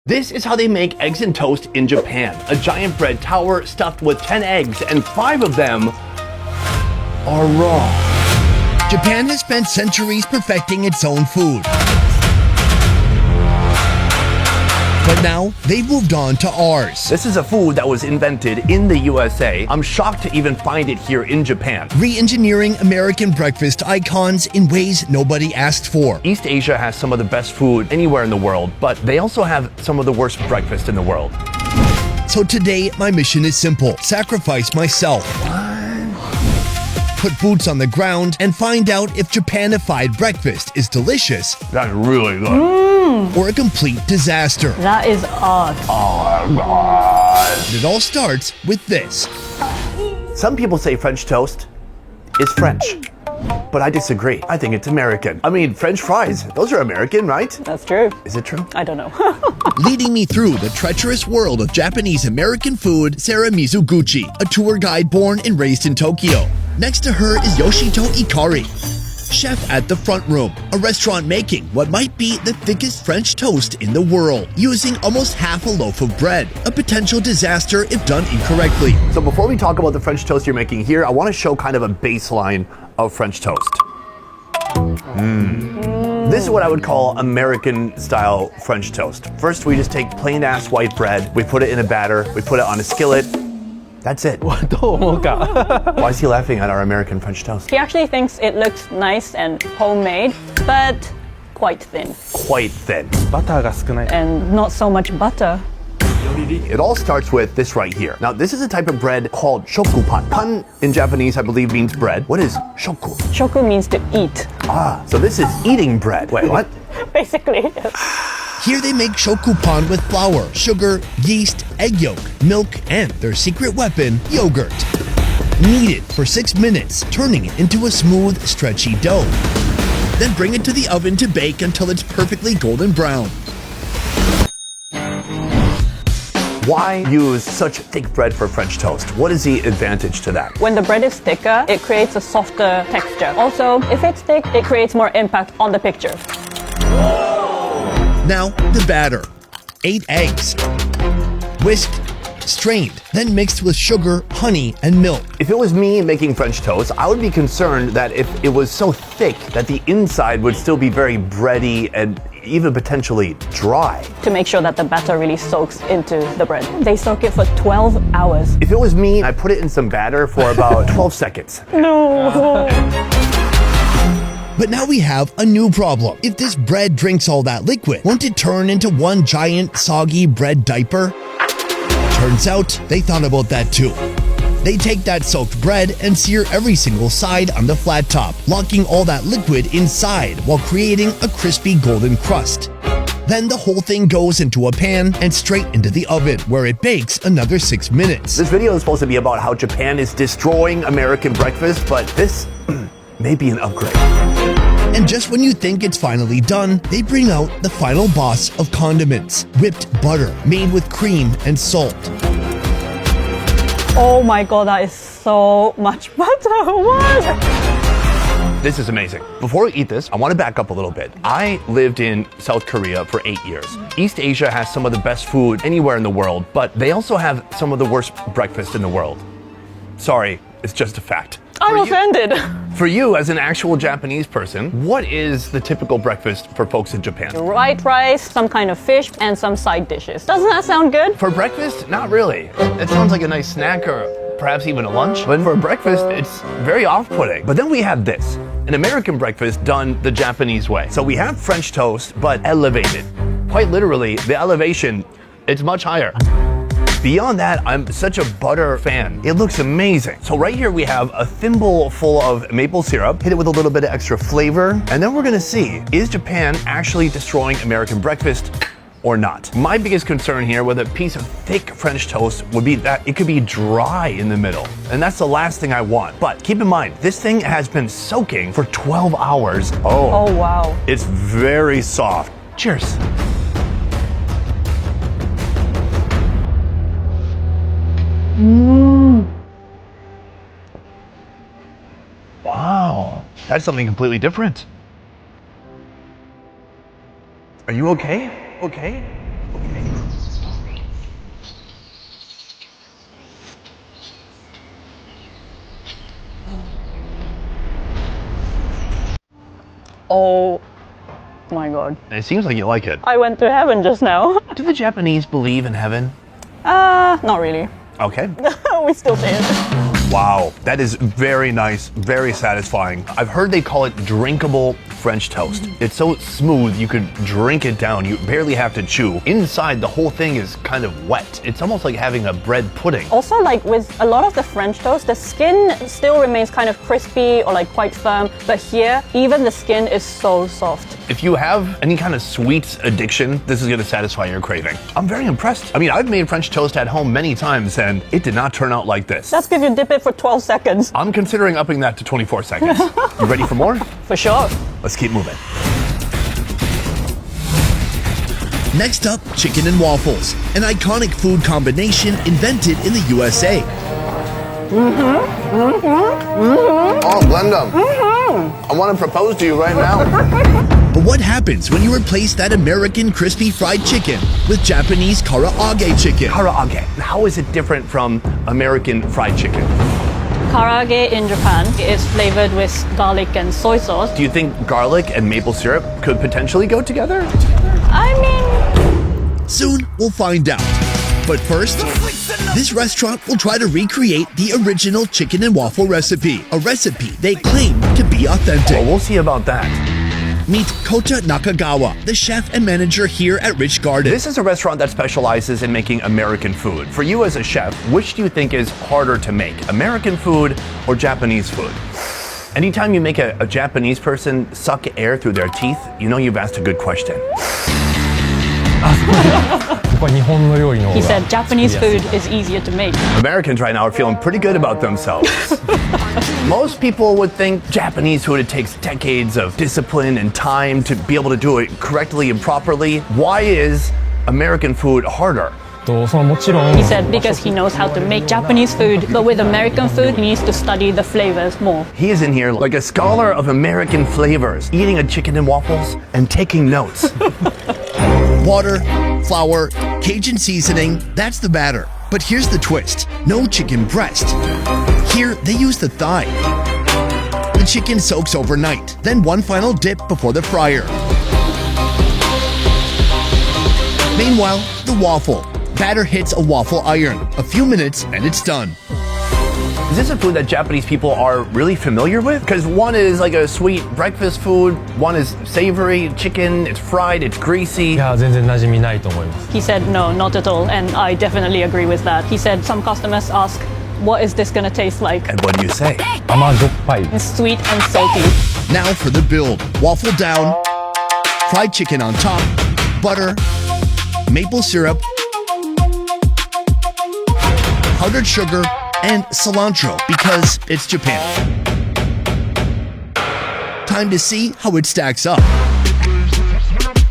This is how they make eggs and toast in Japan. A giant bread tower stuffed with 10 eggs, and 5 of them are raw. Japan has spent centuries perfecting its own food. But now, they've moved on to ours. This is a food that was invented in the USA. I'm shocked to even find it here in Japan. Re-engineering American breakfast icons in ways nobody asked for. East Asia has some of the best food anywhere in the world, but they also have some of the worst breakfast in the world. So today, my mission is simple. Sacrifice myself. Put boots on the ground and find out if Japanified breakfast is delicious. That's really good. Or a complete disaster. That is odd. Oh my God. It all starts with this. Some people say French toast is French, but I disagree. I think it's American. I mean, French fries, those are American, right? That's true. Is it true? I don't know. Leading me through the treacherous world of Japanese-American food, Sarah Mizuguchi, a tour guide born and raised in Tokyo. Next to her is Yoshito Ikari, chef at The Front Room, a restaurant making what might be the thickest French toast in the world, using almost half a loaf of bread, a potential disaster if done incorrectly. So before we talk about the French toast you're making here, I want to show kind of a baseline of French toast. This is what I would call American-style French toast. First, we just take plain-ass white bread, we put it in a batter, we put it on a skillet. That's it. Why is he laughing at our American French toast? He actually thinks it looks nice and homemade, but quite thin. Quite thin. And not so much butter. It all starts with this right here. Now, this is a type of bread called shokupan. Pan in Japanese, I believe, means bread. What is shoku? Shoku means to eat. Ah, so this is eating bread. Wait, what? Basically, yes. Here they make shokupan with flour, sugar, yeast, egg yolk, milk, and their secret weapon, yogurt. Knead it for 6 minutes, turning it into a smooth, stretchy dough. Then bring it to the oven to bake until it's perfectly golden brown. Why use such thick bread for French toast? What is the advantage to that? When the bread is thicker, it creates a softer texture. Also, if it's thick, it creates more impact on the picture. Now, the batter. 8 eggs. Whisked, strained, then mixed with sugar, honey, and milk. If it was me making French toast, I would be concerned that if it was so thick that the inside would still be very bready and even potentially dry. To make sure that the batter really soaks into the bread. They soak it for 12 hours. If it was me, I'd put it in some batter for about 12 seconds. No. But now we have a new problem. If this bread drinks all that liquid, won't it turn into one giant soggy bread diaper? Turns out they thought about that too. They take that soaked bread and sear every single side on the flat top, locking all that liquid inside while creating a crispy golden crust. Then the whole thing goes into a pan and straight into the oven, where it bakes another 6 minutes. This video is supposed to be about how Japan is destroying American breakfast, but this may be an upgrade. And just when you think it's finally done, they bring out the final boss of condiments, whipped butter made with cream and salt. Oh my god, that is so much butter. What? This is amazing. Before we eat this, I want to back up a little bit. I lived in South Korea for 8 years. East Asia has some of the best food anywhere in the world, but they also have some of the worst breakfast in the world. Sorry, it's just a fact. I'm offended. For you, as an actual Japanese person, what is the typical breakfast for folks in Japan? White rice, some kind of fish, and some side dishes. Doesn't that sound good? For breakfast, not really. It sounds like a nice snack or perhaps even a lunch. But for breakfast, it's very off-putting. But then we have this, an American breakfast done the Japanese way. So we have French toast, but elevated. Quite literally, the elevation, it's much higher. Beyond that, I'm such a butter fan. It looks amazing. So right here we have a thimble full of maple syrup, hit it with a little bit of extra flavor, and then we're gonna see, is Japan actually destroying American breakfast or not? My biggest concern here with a piece of thick French toast would be that it could be dry in the middle, and that's the last thing I want. But keep in mind, this thing has been soaking for 12 hours. Oh wow. It's very soft. Cheers. Wow, that's something completely different. Are you okay? Okay? Oh my god. It seems like you like it. I went to heaven just now. Do the Japanese believe in heaven? Not really. Okay. We still say it. Wow, that is very nice, very satisfying. I've heard they call it drinkable French toast. It's so smooth you could drink it down. You barely have to chew. Inside, the whole thing is kind of wet. It's almost like having a bread pudding. Also, like with a lot of the French toast, the skin still remains kind of crispy or like quite firm. But here, even the skin is so soft. If you have any kind of sweets addiction, this is going to satisfy your craving. I'm very impressed. I mean, I've made French toast at home many times and it did not turn out like this. That's because you dip it for 12 seconds. I'm considering upping that to 24 seconds. You ready for more? For sure. Let's keep moving. Next up, chicken and waffles, an iconic food combination invented in the USA. Oh, Glenda. I want to propose to you right now. But what happens when you replace that American crispy fried chicken with Japanese karaage chicken? Karaage. How is it different from American fried chicken? Karaage in Japan is flavored with garlic and soy sauce. Do you think garlic and maple syrup could potentially go together? I mean, Soon, we'll find out. But first, this restaurant will try to recreate the original chicken and waffle recipe, a recipe they claim to be Well, authentic. we'll see about that. Meet Kota Nakagawa, the chef and manager here at Rich Garden. This is a restaurant that specializes in making American food. For you as a chef, which do you think is harder to make, American food or Japanese food? Anytime you make a Japanese person suck air through their teeth, you know you've asked a good question. he said Japanese food is easier to make. Americans right now are feeling pretty good about themselves. Most people would think Japanese food, it takes decades of discipline and time to be able to do it correctly and properly. Why is American food harder? He said because he knows how to make Japanese food, but with American food, he needs to study the flavors more. He is in here like a scholar of American flavors, eating a chicken and waffles and taking notes. Water, flour, Cajun seasoning, that's the batter. But here's the twist, no chicken breast. Here, they use the thigh. The chicken soaks overnight, then one final dip before the fryer. Meanwhile, the waffle. Batter hits a waffle iron. A few minutes and it's done. Is this a food that Japanese people are really familiar with? Because one is like a sweet breakfast food, one is savory chicken, it's fried, it's greasy. いや全然馴染みないと思います。 He said no, not at all, and I definitely agree with that. He said some customers ask, what is this gonna taste like? And what do you say? 甘じょっぱい。 It's sweet and salty. Now for the build. Waffle down, fried chicken on top, butter, maple syrup, powdered sugar, and cilantro because it's Japan. Time to see how it stacks up.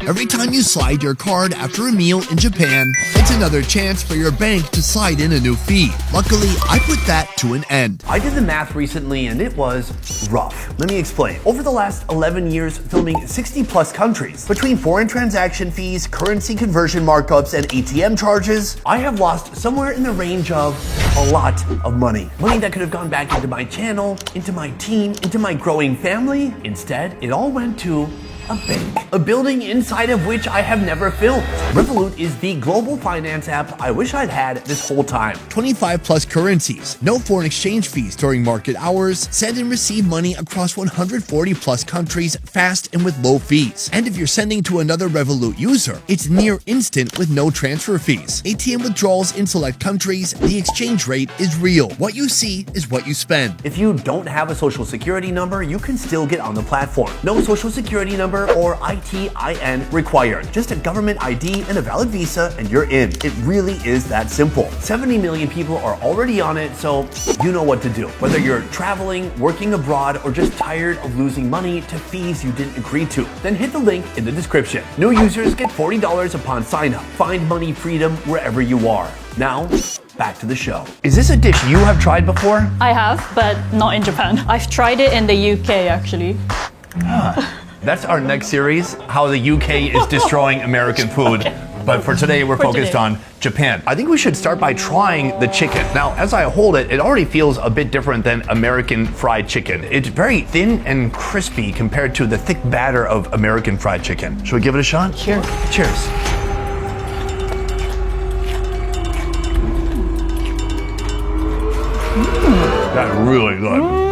Every time you slide your card after a meal in Japan, it's another chance for your bank to slide in a new fee. Luckily, I put that to an end. I did the math recently and it was rough. Let me explain. Over the last 11 years filming 60 plus countries, between foreign transaction fees, currency conversion markups, and ATM charges, I have lost somewhere in the range of a lot of money. Money that could have gone back into my channel, into my team, into my growing family. Instead, it all went to a bank. A building inside of which I have never filmed. Revolut is the global finance app I wish I'd had this whole time. 25 plus currencies, no foreign exchange fees during market hours, send and receive money across 140 plus countries fast and with low fees. And if you're sending to another Revolut user, it's near instant with no transfer fees. ATM withdrawals in select countries, the exchange rate is real. What you see is what you spend. If you don't have a social security number, you can still get on the platform. No social security number or ITIN required. Just a government ID and a valid visa and you're in. It really is that simple. 70 million people are already on it, so you know what to do. Whether you're traveling, working abroad, or just tired of losing money to fees you didn't agree to, then hit the link in the description. New users get $40 upon sign up. Find money freedom wherever you are. Now, back to the show. Is this a dish you have tried before? I have, but not in Japan. I've tried it in the UK actually. That's our next series, how the UK is destroying American food. But for today, we're focused on Japan. I think we should start by trying the chicken. Now, as I hold it, it already feels a bit different than American fried chicken. It's very thin and crispy compared to the thick batter of American fried chicken. Should we give it a shot? Cheers. Cheers. That's really good.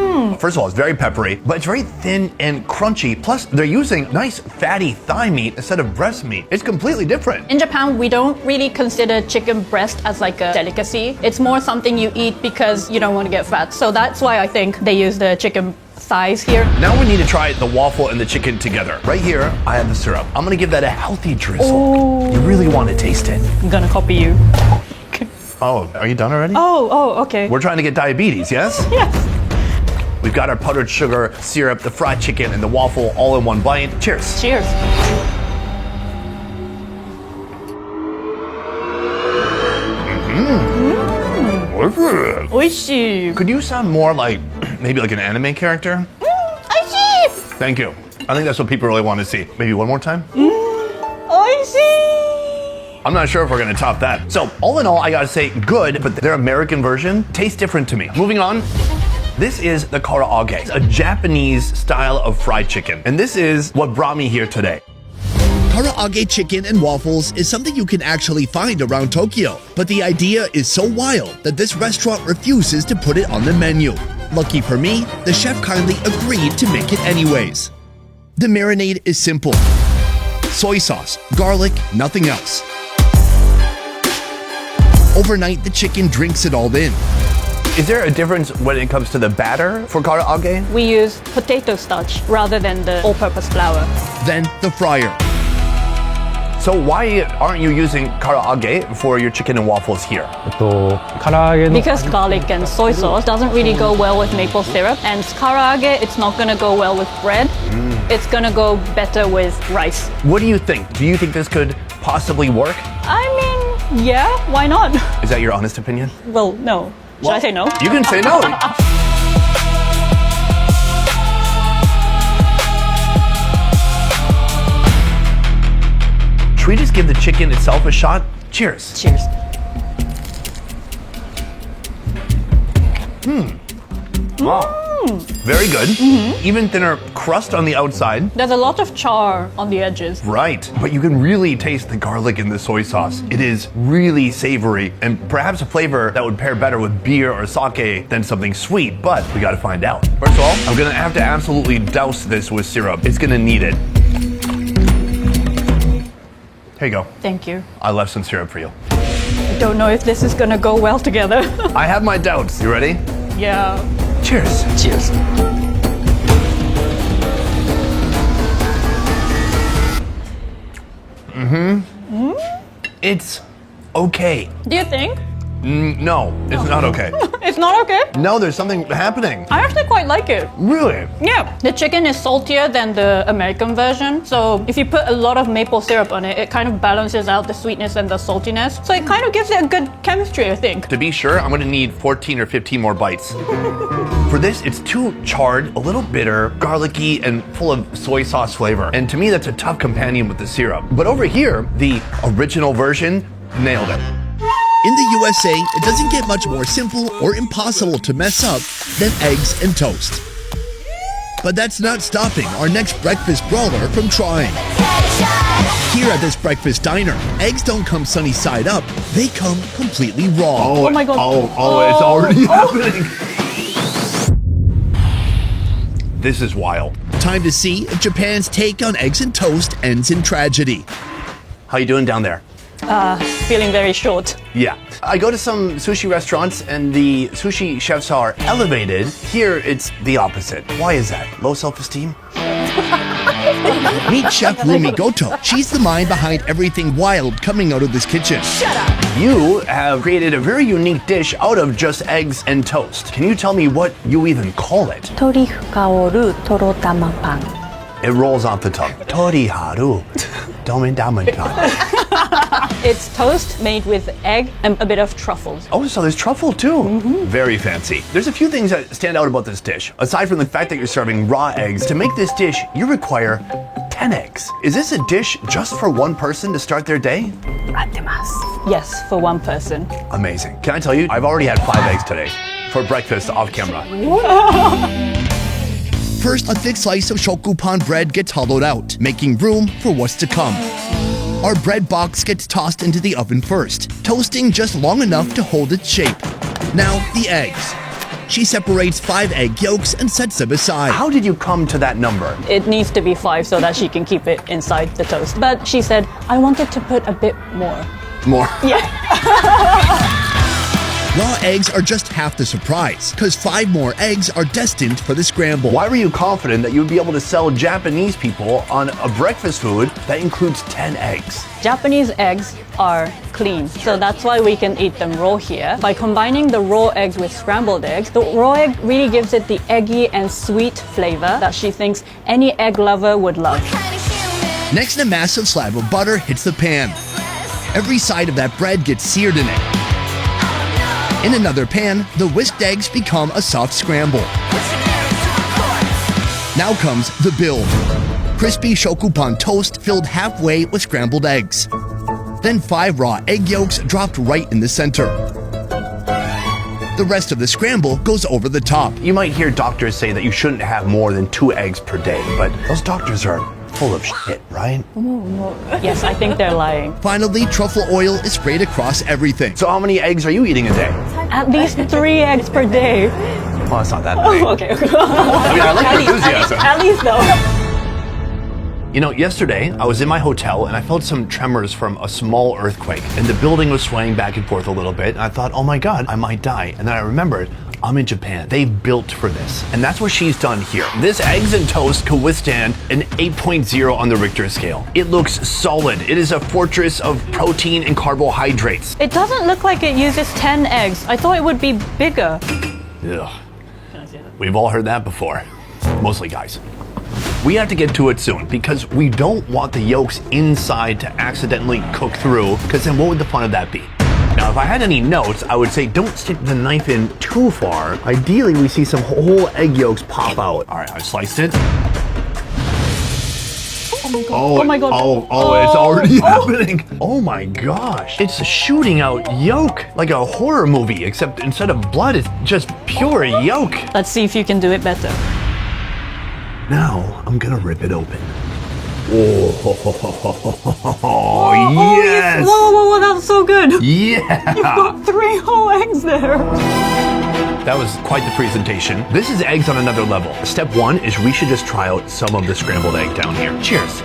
First of all, it's very peppery, but it's very thin and crunchy. Plus, they're using nice fatty thigh meat instead of breast meat. It's completely different. In Japan, we don't really consider chicken breast as like a delicacy. It's more something you eat because you don't want to get fat. So that's why I think they use the chicken thighs here. Now we need to try the waffle and the chicken together. Right here, I have the syrup. I'm gonna give that a healthy drizzle. Ooh. You really want to taste it. I'm gonna copy you. Oh, are you done already? Oh, okay. We're trying to get diabetes, yes? Yes. We've got our powdered sugar, syrup, the fried chicken, and the waffle all in one bite. Cheers. Cheers. Oishi. Could you sound more like maybe like an anime character? Oishi. Thank you. I think that's what people really want to see. Maybe one more time? Oishi. I'm not sure if we're gonna top that. So, all in all, I gotta say good, but their American version tastes different to me. Moving on. This is the karaage. It's a Japanese style of fried chicken. And this is what brought me here today. Karaage chicken and waffles is something you can actually find around Tokyo, but the idea is so wild that this restaurant refuses to put it on the menu. Lucky for me, the chef kindly agreed to make it anyways. The marinade is simple. Soy sauce, garlic, nothing else. Overnight, the chicken drinks it all in. Is there a difference when it comes to the batter for karaage? We use potato starch rather than the all-purpose flour. Then the fryer. So why aren't you using karaage for your chicken and waffles here? 唐揚げの Because garlic and soy sauce doesn't really go well with maple syrup, and karaage, it's not gonna go well with bread. It's gonna go better with rice. What do you think? Do you think this could possibly work? I mean, yeah, why not? Is that your honest opinion? Well, no. Should I say no? You can say no. Should we just give the chicken itself a shot? Cheers. Cheers. Wow. Very good. Even thinner crust on the outside. There's a lot of char on the edges. Right. But you can really taste the garlic in the soy sauce. It is really savory and perhaps a flavor that would pair better with beer or sake than something sweet, but we gotta find out. First of all, I'm gonna have to absolutely douse this with syrup. It's gonna need it. Here you go. Thank you. I left some syrup for you. I don't know if this is gonna go well together. I have my doubts. You ready? Yeah. Cheers. Cheers. It's okay. Do you think? No, it's not okay. It's not okay? No, there's something happening. I actually quite like it. Really? Yeah. The chicken is saltier than the American version. So if you put a lot of maple syrup on it, it kind of balances out the sweetness and the saltiness. So it kind of gives it a good chemistry, I think. To be sure, I'm gonna need 14 or 15 more bites. For this, it's too charred, a little bitter, garlicky, and full of soy sauce flavor. And to me, that's a tough companion with the syrup. But over here, the original version nailed it. In the USA, it doesn't get much more simple or impossible to mess up than eggs and toast. But that's not stopping our next breakfast brawler from trying. Here at this breakfast diner, eggs don't come sunny side up, they come completely raw. Oh my God. It's already happening. This is wild. Time to see if Japan's take on eggs and toast ends in tragedy. How you doing down there? Feeling very short. Yeah. I go to some sushi restaurants and the sushi chefs are elevated. Here, it's the opposite. Why is that? Low self-esteem? Meet Chef Rumi Goto. She's the mind behind everything wild coming out of this kitchen. You have created a very unique dish out of just eggs and toast. Can you tell me what you even call it? トリュフ香るとろ玉パン It rolls off the tongue. Toriharu. Domendamantan. It's toast made with egg and a bit of truffles. Oh, so there's truffle too. Very fancy. There's a few things that stand out about this dish. Aside from the fact that you're serving raw eggs, to make this dish, you require 10 eggs. Is this a dish just for one person to start their day? 合ってます Yes, for one person. Amazing. Can I tell you, I've already had 5 eggs today for breakfast off camera. First, a thick slice of shokupan bread gets hollowed out, making room for what's to come. Our bread box gets tossed into the oven first, toasting just long enough to hold its shape. Now, the eggs. She separates 5 egg yolks and sets them aside. How did you come to that number? It needs to be 5 so that she can keep it inside the toast. But she said, I wanted to put a bit more. More. Raw eggs are just half the surprise, because 5 more eggs are destined for the scramble. Why were you confident that you would be able to sell Japanese people on a breakfast food that includes 10 eggs? Japanese eggs are clean, so that's why we can eat them raw here. By combining the raw eggs with scrambled eggs, the raw egg really gives it the eggy and sweet flavor that she thinks any egg lover would love. Next, a massive slab of butter hits the pan. Every side of that bread gets seared in it. In another pan, the whisked eggs become a soft scramble. Now comes the build. Crispy shokupan toast filled halfway with scrambled eggs. Then 5 raw egg yolks dropped right in the center. The rest of the scramble goes over the top. You might hear doctors say that you shouldn't have more than 2 eggs per day, but those doctors are full of shit, right? Yes, I think they're lying. Finally, truffle oil is sprayed across everything. So how many eggs are you eating a day? At least 3 eggs per day. Well, that's not that many. Okay. I mean, I like your enthusiasm. At least though. You know, yesterday I was in my hotel and I felt some tremors from a small earthquake, and the building was swaying back and forth a little bit, and I thought, oh my God, I might die. And then I remembered, I'm in Japan. They built for this. And that's what she's done here. This eggs and toast could withstand an 8.0 on the Richter scale. It looks solid. It is a fortress of protein and carbohydrates. It doesn't look like it uses 10 eggs. I thought it would be bigger. Ugh. We've all heard that before. Mostly guys. We have to get to it soon because we don't want the yolks inside to accidentally cook through, because then what would the fun of that be? Now, if I had any notes, I would say don't stick the knife in too far. Ideally, we see some whole egg yolks pop out. All right, I sliced it. Oh my god. Oh my god. Oh, it's already happening. Oh my gosh. It's shooting out yolk like a horror movie, except instead of blood, it's just pure yolk. Let's see if you can do it better. Now, I'm gonna rip it open. Oh, yes! Whoa, that was so good. Yeah! You've got 3 whole eggs there. That was quite the presentation. This is eggs on another level. Step 1 is we should just try out some of the scrambled egg down here. Cheers.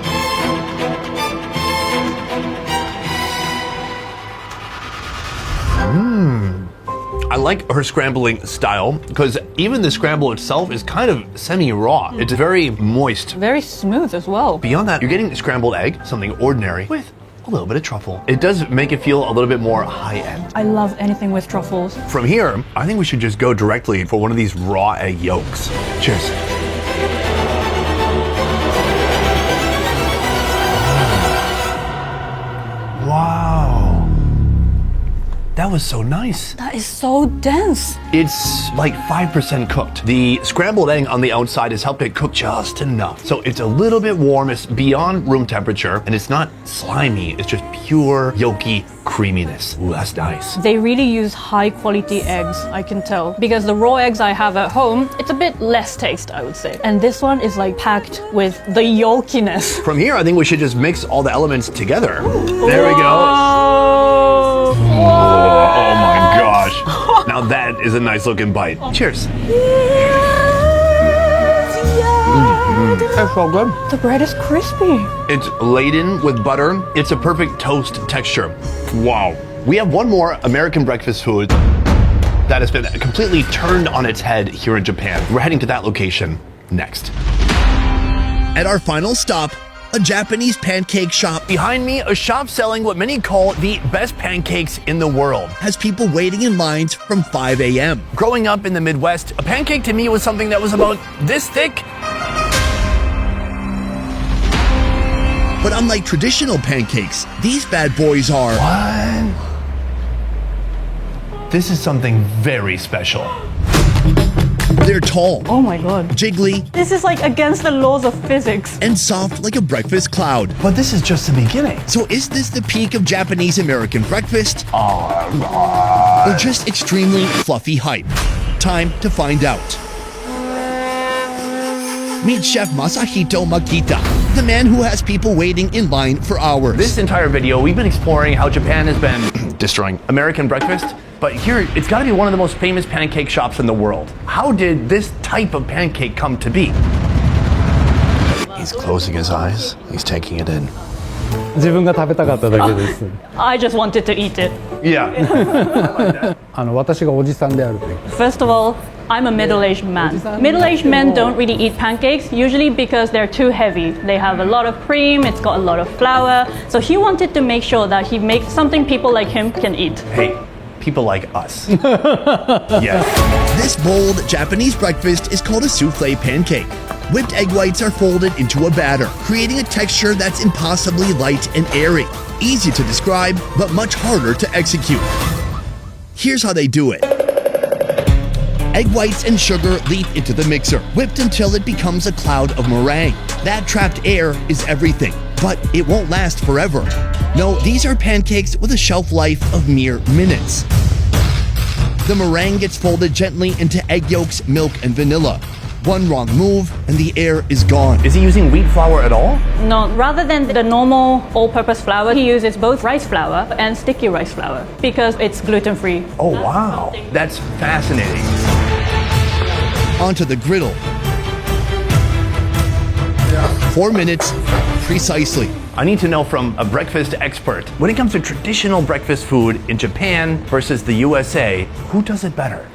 I like her scrambling style because even the scramble itself is kind of semi-raw. It's very moist. Very smooth as well. Beyond that, you're getting scrambled egg, something ordinary, with a little bit of truffle. It does make it feel a little bit more high-end. I love anything with truffles. From here, I think we should just go directly for one of these raw egg yolks. Cheers. Wow. That was so nice. That is so dense. It's like 5% cooked. The scrambled egg on the outside has helped it cook just enough. So it's a little bit warm, it's beyond room temperature, and it's not slimy, it's just pure yolky creaminess. Ooh, that's nice. They really use high quality eggs, I can tell. Because the raw eggs I have at home, it's a bit less taste, I would say. And this one is like packed with the yolkiness. From here, I think we should just mix all the elements together. There we go. Oh my gosh. Now that is a nice looking bite. Cheers. That's so good. The bread is crispy. It's laden with butter. It's a perfect toast texture. Wow. We have one more American breakfast food that has been completely turned on its head here in Japan. We're heading to that location next. At our final stop, a Japanese pancake shop Behind me, a shop selling what many call the best pancakes in the world. has people waiting in lines from 5 a.m. Growing up in the Midwest, a pancake to me was something that was about this thick. But unlike traditional pancakes, these bad boys are What? This is something very special. They're tall, Oh my god. jiggly, This is like against the laws of physics. and soft like a breakfast cloud. But this is just the beginning. So is this the peak of Japanese American breakfast? Or just extremely fluffy hype? Time to find out. Meet Chef Masahito Makita, the man who has people waiting in line for hours. This entire video, we've been exploring how Japan has been destroying American breakfast. But here, it's got to be one of the most famous pancake shops in the world. How did this type of pancake come to be? He's closing his eyes. He's taking it in. 自分が食べたかっただけです I just wanted to eat it. Yeah. 私がおじさんであるという First of all, I'm a middle-aged man. Middle-aged men don't really eat pancakes, usually because they're too heavy. They have a lot of cream, it's got a lot of flour. So he wanted to make sure that he makes something people like him can eat. Hey, people like us. Yes. This bold Japanese breakfast is called a souffle pancake. Whipped egg whites are folded into a batter, creating a texture that's impossibly light and airy. Easy to describe, but much harder to execute. Here's how they do it. Egg whites and sugar leap into the mixer, whipped until it becomes a cloud of meringue. That trapped air is everything, but it won't last forever. No, these are pancakes with a shelf life of mere minutes. The meringue gets folded gently into egg yolks, milk, and vanilla. One wrong move, and the air is gone. Is he using wheat flour at all? No, rather than the normal all-purpose flour, he uses both rice flour and sticky rice flour because it's gluten-free. Oh, wow. That's fascinating. Onto the griddle. 4 minutes, precisely. I need to know from a breakfast expert, when it comes to traditional breakfast food in Japan versus the USA, who does it better?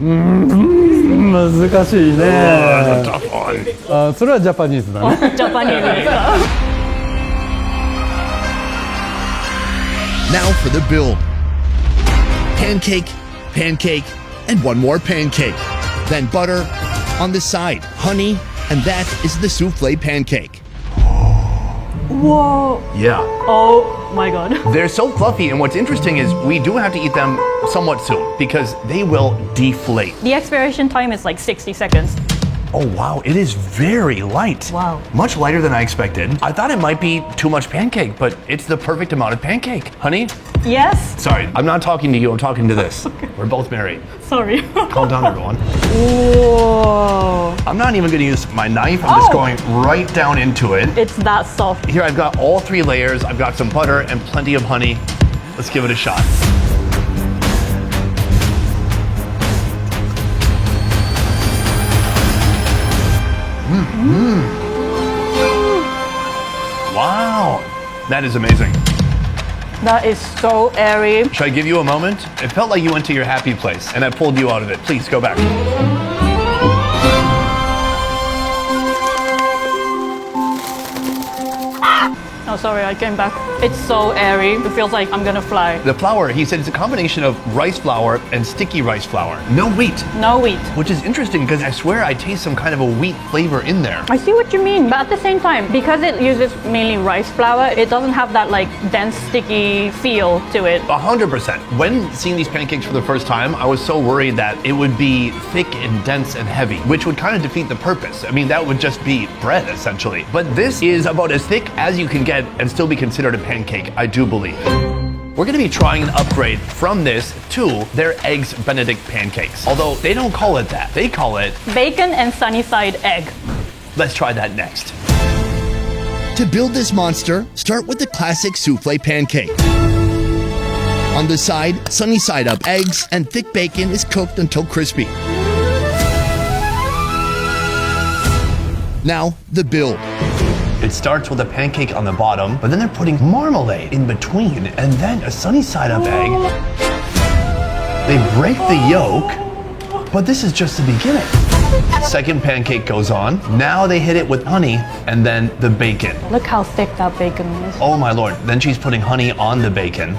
難しいね Tough one. それはジャパニーズだね Japanese. Now for the build. Pancake, pancake, and one more pancake. Then butter on the side, honey, and that is the souffle pancake. Whoa. Yeah. Oh my god. They're so fluffy, and what's interesting is we do have to eat them somewhat soon because they will deflate. The expiration time is like 60 seconds. Oh wow, it is very light. Wow. Much lighter than I expected. I thought it might be too much pancake, but it's the perfect amount of pancake. Honey? Yes? Sorry, I'm not talking to you, I'm talking to this. We're both married. Sorry. Calm down, everyone. Whoa. I'm not even gonna use my knife, I'm just going right down into it. It's that soft. Here I've got all 3 layers, I've got some butter and plenty of honey. Let's give it a shot. Wow, that is amazing. That is so airy. Should I give you a moment? It felt like you went to your happy place and I pulled you out of it. Please go back. Oh, sorry, I came back. It's so airy. It feels like I'm gonna fly. The flour, he said it's a combination of rice flour and sticky rice flour. No wheat. No wheat. Which is interesting because I swear I taste some kind of a wheat flavor in there. I see what you mean, but at the same time, because it uses mainly rice flour, it doesn't have that like dense, sticky feel to it. 100%. When seeing these pancakes for the first time, I was so worried that it would be thick and dense and heavy, which would kind of defeat the purpose. I mean, that would just be bread, essentially. But this is about as thick as you can get and still be considered a pancake, I do believe. We're gonna be trying an upgrade from this to their Eggs Benedict pancakes. Although they don't call it that. They call it, Bacon and sunny side egg. let's try that next. To build this monster, start with the classic souffle pancake. On the side, sunny side up eggs and thick bacon is cooked until crispy. Now, the build. It starts with a pancake on the bottom, but then they're putting marmalade in between, and then a sunny side up egg. They break the yolk, but this is just the beginning. Second pancake goes on. Now they hit it with honey, and then the bacon. Look how thick that bacon is. Oh my lord, then she's putting honey on the bacon.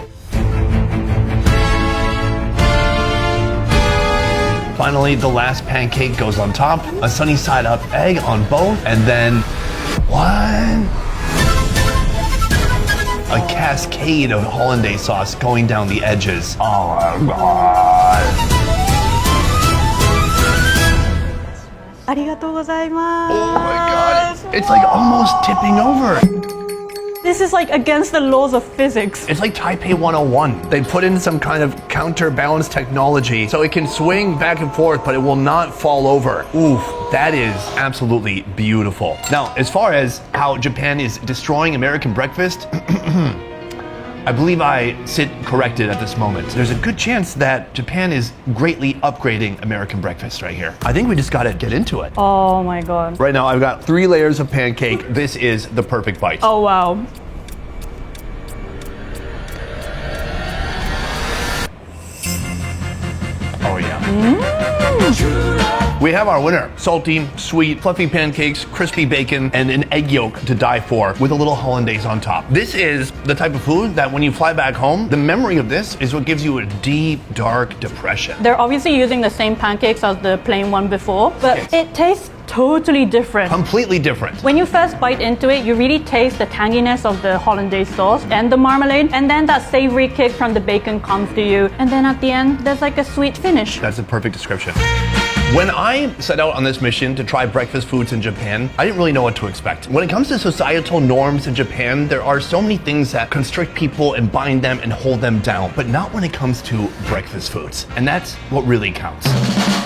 Finally, the last pancake goes on top, a sunny side up egg on both, and then what? A cascade of hollandaise sauce going down the edges. Oh my god. ありがとうございます。 Oh my god, it's like almost tipping over. This is like against the laws of physics. It's like Taipei 101. They put in some kind of counterbalance technology so it can swing back and forth, but it will not fall over. Oof, that is absolutely beautiful. Now, as far as how Japan is destroying American breakfast, I believe I sit corrected at this moment. There's a good chance that Japan is greatly upgrading American breakfast right here. I think we just gotta get into it. Oh my god. Right now, I've got 3 layers of pancake. This is the perfect bite. Oh wow. Oh yeah. We have our winner. Salty, sweet, fluffy pancakes, crispy bacon, and an egg yolk to die for with a little hollandaise on top. This is the type of food that when you fly back home, the memory of this is what gives you a deep, dark depression. They're obviously using the same pancakes as the plain one before, but Yes. it tastes totally different. Completely different. When you first bite into it, you really taste the tanginess of the hollandaise sauce and the marmalade, and then that savory kick from the bacon comes to you, and then at the end, there's like a sweet finish. That's a perfect description. When I set out on this mission to try breakfast foods in Japan, I didn't really know what to expect. When it comes to societal norms in Japan, there are so many things that constrict people and bind them and hold them down, but not when it comes to breakfast foods. And that's what really counts.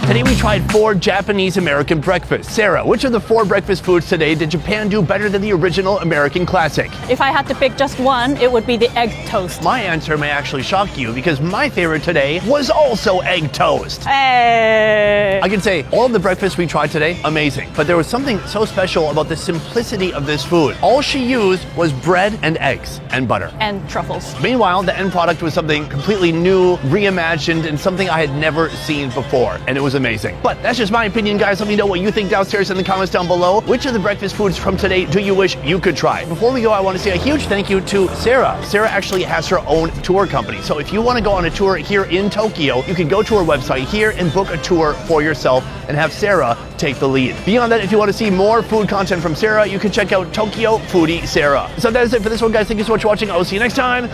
Today we tried 4 Japanese American breakfasts. Sarah, which of the 4 breakfast foods today did Japan do better than the original American classic? If I had to pick just one, it would be the egg toast. My answer may actually shock you because my favorite today was also egg toast. Hey! I can say all of the breakfasts we tried today, amazing. But there was something so special about the simplicity of this food. All she used was bread and eggs and butter. And truffles. Meanwhile, the end product was something completely new, reimagined, and something I had never seen before. And it was amazing. But that's just my opinion, guys. Let me know what you think downstairs in the comments down below. Which of the breakfast foods from today do you wish you could try? Before we go, I want to say a huge thank you to Sarah. Sarah actually has her own tour company. So if you want to go on a tour here in Tokyo, you can go to her website here and book a tour for yourself and have Sarah take the lead. Beyond that, if you want to see more food content from Sarah, you can check out Tokyo Foodie Sarah. So that is it for this one, guys. Thank you so much for watching. I will see you next time.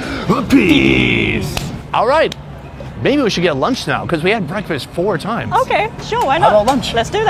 Peace. All right. Maybe we should get lunch now because we had breakfast 4 times. Okay, sure, why How not? about lunch? Let's do that.